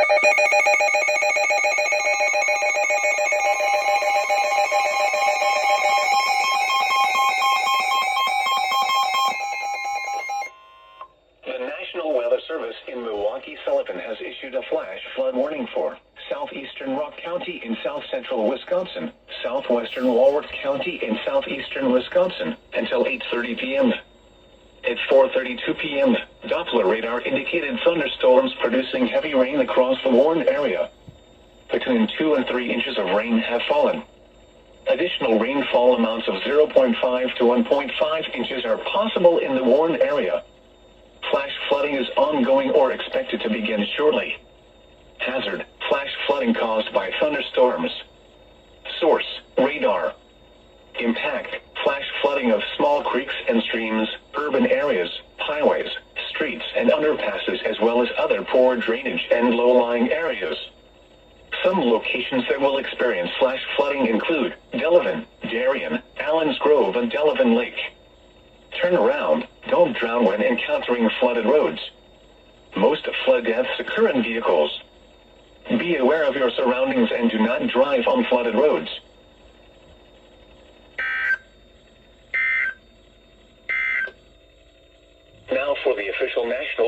The National Weather Service in Milwaukee-Sullivan has issued a flash flood warning for southeastern Rock County in south-central Wisconsin, southwestern Walworth County in southeastern Wisconsin, until 8:30 p.m. At 4:32 p.m., Doppler radar indicated thunderstorms producing heavy rain across the warned area. Between 2 and 3 inches of rain have fallen. Additional rainfall amounts of 0.5 to 1.5 inches are possible in the warned area. Flash flooding is ongoing or expected to begin shortly. Hazard: flash flooding caused by thunderstorms. Source: radar. Impact: flash flooding of small creeks and streams, urban areas, highways, streets and underpasses, as well as other poor drainage and low-lying areas. Some locations that will experience flash flooding include Delavan, Darien, Allens Grove and Delavan Lake. Turn around, don't drown when encountering flooded roads. Most flood deaths occur in vehicles. Be aware of your surroundings and do not drive on flooded roads. Now for the official national